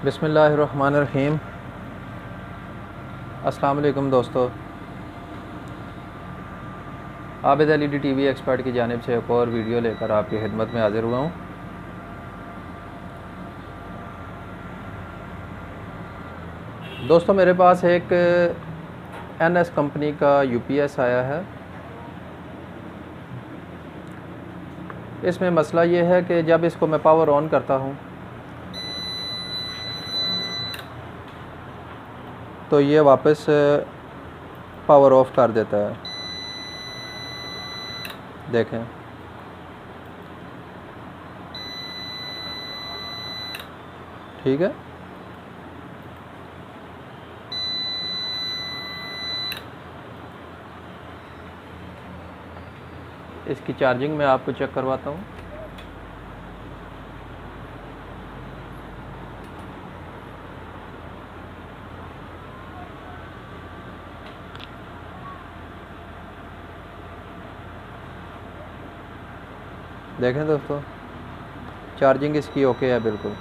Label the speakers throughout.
Speaker 1: बिस्मिल्लाहिर्रहमानिर्रहीम। अस्सलाम वालेकुम दोस्तों, आबिद एलईडी टीवी एक्सपर्ट की जानिब से एक और वीडियो लेकर आपकी खिदमत में हाज़िर हुआ हूँ। दोस्तों, मेरे पास एक एनएस कंपनी का यूपीएस आया है। इसमें मसला ये है कि जब इसको मैं पावर ऑन करता हूँ तो ये वापस पावर ऑफ कर देता है। देखें, ठीक है। इसकी चार्जिंग मैं आपको चेक करवाता हूँ। देखें दोस्तों, चार्जिंग इसकी ओके है, बिल्कुल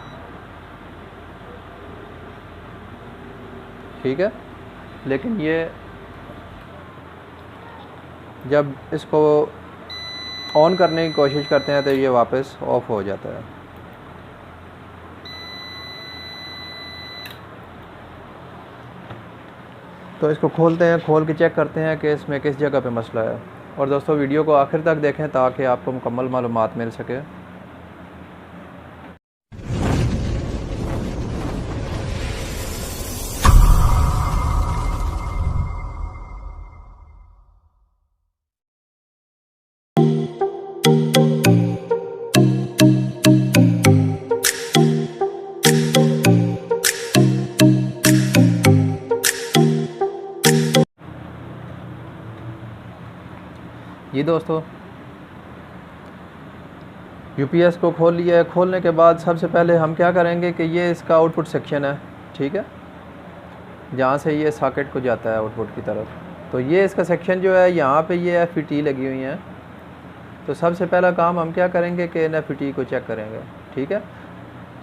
Speaker 1: ठीक है। लेकिन ये जब इसको ऑन करने की कोशिश करते हैं तो ये वापस ऑफ हो जाता है। तो इसको खोलते हैं, खोल के चेक करते हैं कि इसमें किस जगह पे मसला है। और दोस्तों, वीडियो को आखिर तक देखें ताकि आपको मुकम्मल मालूमात मिल सके। ये दोस्तों, यूपीएस को खोल लिया है। खोलने के बाद सबसे पहले हम क्या करेंगे कि ये इसका आउटपुट सेक्शन है, ठीक है, जहाँ से ये सॉकेट को जाता है आउटपुट की तरफ। तो ये इसका सेक्शन जो है, यहाँ पे ये एफ लगी हुई हैं। तो सबसे पहला काम हम क्या करेंगे कि इन एफ को चेक करेंगे, ठीक है।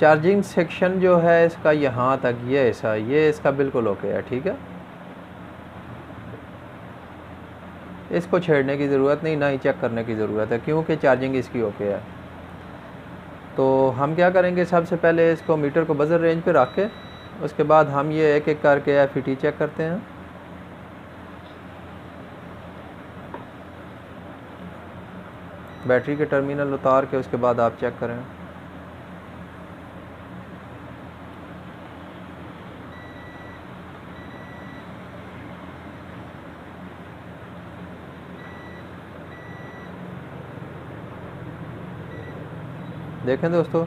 Speaker 1: चार्जिंग सेक्शन जो है इसका यहाँ तक, ये ऐसा, ये इसका बिल्कुल ओके है, ठीक है। इसको छेड़ने की ज़रूरत नहीं, ना ही चेक करने की ज़रूरत है, क्योंकि चार्जिंग इसकी ओके है। तो हम क्या करेंगे, सबसे पहले इसको मीटर को बजर रेंज पे रख के उसके बाद हम ये एक एक करके एफ चेक करते हैं। बैटरी के टर्मिनल उतार के उसके बाद आप चेक करें। देखें दोस्तों,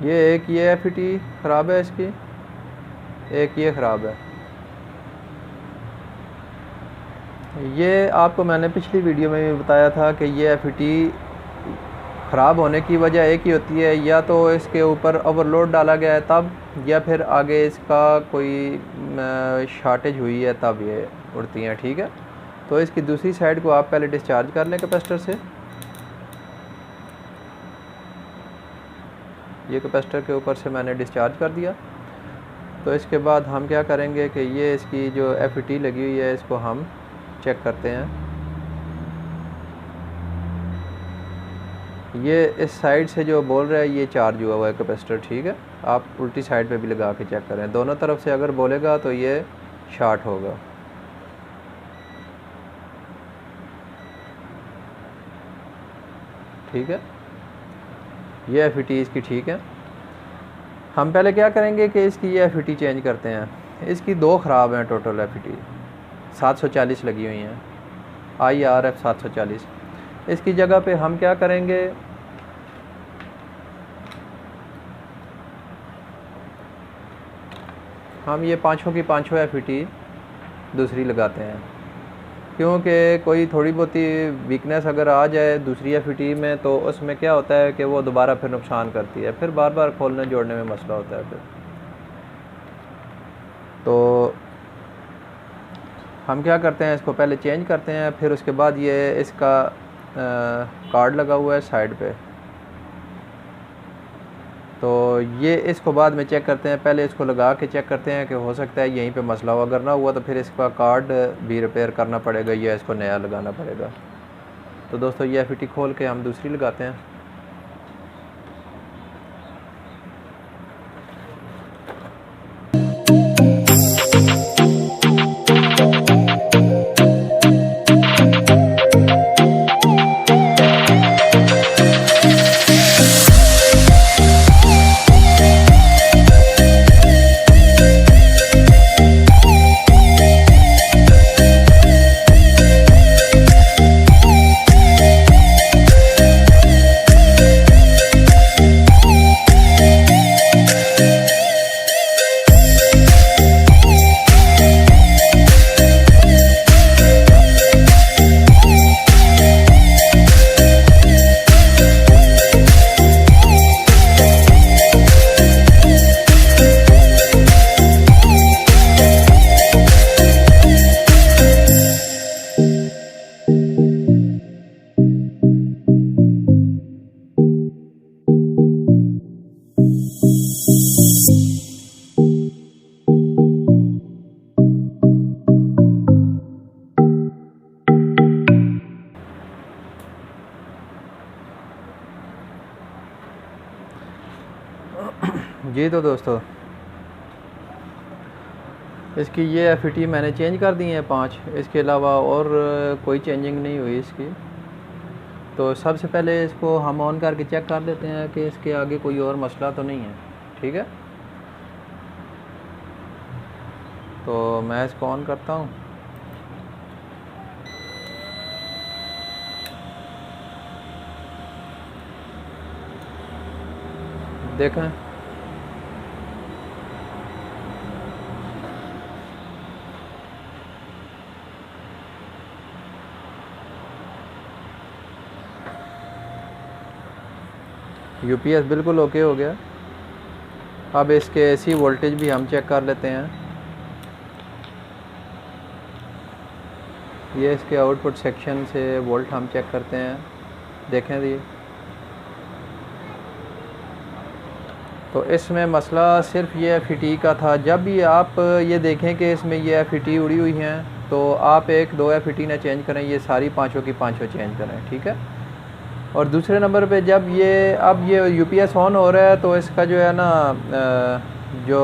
Speaker 1: ये एक ये एफ ख़राब है इसकी, एक ये ख़राब है। ये आपको मैंने पिछली वीडियो में भी बताया था कि ये एफ ख़राब होने की वजह एक ही होती है, या तो इसके ऊपर ओवरलोड डाला गया है तब, या फिर आगे इसका कोई शॉर्टेज हुई है तब ये उड़ती हैं, ठीक है। तो इसकी दूसरी साइड को आप पहले डिस्चार्ज कर लें कैपेसिटर से। ये कैपेसिटर के ऊपर से मैंने डिस्चार्ज कर दिया। तो इसके बाद हम क्या करेंगे कि ये इसकी जो एफ लगी हुई है इसको हम चेक करते हैं। ये इस साइड से जो बोल रहा है ये चार्ज हुआ हुआ है कैपेसिटर, ठीक है। आप उल्टी साइड पे भी लगा के चेक करें, दोनों तरफ से अगर बोलेगा तो ये शॉर्ट होगा। ठीक है, ये एफ इसकी ठीक है। हम पहले क्या करेंगे कि इसकी ये एफ चेंज करते हैं। इसकी दो ख़राब हैं टोटल एफ 740 लगी हुई हैं, IRF 740। इसकी जगह पे हम क्या करेंगे, हम ये पाँचों की पाँचों एफ दूसरी लगाते हैं, क्योंकि कोई थोड़ी बहुत वीकनेस अगर आ जाए दूसरी एफ में तो उसमें क्या होता है कि वो दोबारा फिर नुकसान करती है, फिर बार बार खोलने जोड़ने में मसला होता है फिर। तो हम क्या करते हैं, इसको पहले चेंज करते हैं, फिर उसके बाद ये इसका कार्ड लगा हुआ है साइड पे, तो ये इसको बाद में चेक करते हैं, पहले इसको लगा के चेक करते हैं कि हो सकता है यहीं पे मसला हो, अगर ना हुआ तो फिर इसका कार्ड भी रिपेयर करना पड़ेगा या इसको नया लगाना पड़ेगा। तो दोस्तों ये FET खोल के हम दूसरी लगाते हैं। जी तो दोस्तों इसकी ये FET मैंने चेंज कर दी है 5, इसके अलावा और कोई चेंजिंग नहीं हुई इसकी। तो सबसे पहले इसको हम ऑन करके चेक कर लेते हैं कि इसके आगे कोई और मसला तो नहीं है, ठीक है। तो मैं इसको ऑन करता हूँ। देखें UPS बिल्कुल ओके हो गया। अब इसके AC वोल्टेज भी हम चेक कर लेते हैं। ये इसके आउटपुट सेक्शन से वोल्ट हम चेक करते हैं, देखें जी। तो इसमें मसला सिर्फ ये FET का था। जब भी आप ये देखें कि इसमें ये FET उड़ी हुई हैं तो आप 1-2 FET ना चेंज करें, ये सारी पाँचों की पाँचों चेंज करें, ठीक है। और दूसरे नंबर पे जब अब ये UPS ऑन हो रहा है तो इसका जो है ना जो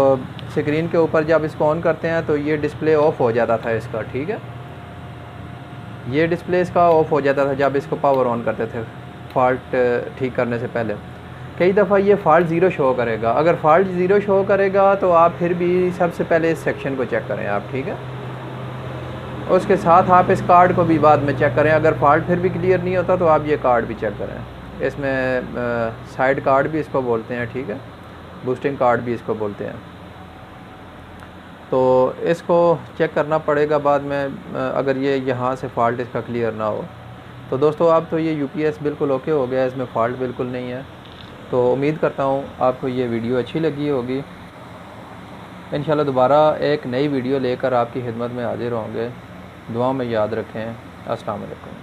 Speaker 1: स्क्रीन के ऊपर जब इसको ऑन करते हैं तो ये डिस्प्ले ऑफ हो जाता था इसका, ठीक है। ये डिस्प्ले इसका ऑफ हो जाता था जब इसको पावर ऑन करते थे फॉल्ट ठीक करने से पहले। कई दफ़ा ये फ़ॉल्ट ज़ीरो शो करेगा। अगर फ़ॉल्ट ज़ीरो शो करेगा तो आप फिर भी सबसे पहले इस सेक्शन को चेक करें आप, ठीक है। उसके साथ आप इस कार्ड को भी बाद में चेक करें। अगर फ़ॉल्ट फिर भी क्लियर नहीं होता तो आप ये कार्ड भी चेक करें। इसमें साइड कार्ड भी इसको बोलते हैं, ठीक है, बूस्टिंग कार्ड भी इसको बोलते हैं। तो इसको चेक करना पड़ेगा बाद में अगर ये यहाँ से फ़ॉल्ट इसका क्लियर ना हो। तो दोस्तों अब तो ये UPS बिल्कुल ओके हो गया, इसमें फ़ॉल्ट बिल्कुल नहीं है। तो उम्मीद करता हूँ आपको ये वीडियो अच्छी लगी होगी। इंशाल्लाह दोबारा एक नई वीडियो लेकर आपकी खिदमत में हाज़िर होंगे। दुआ में याद रखें। अस्सलाम वालेकुम।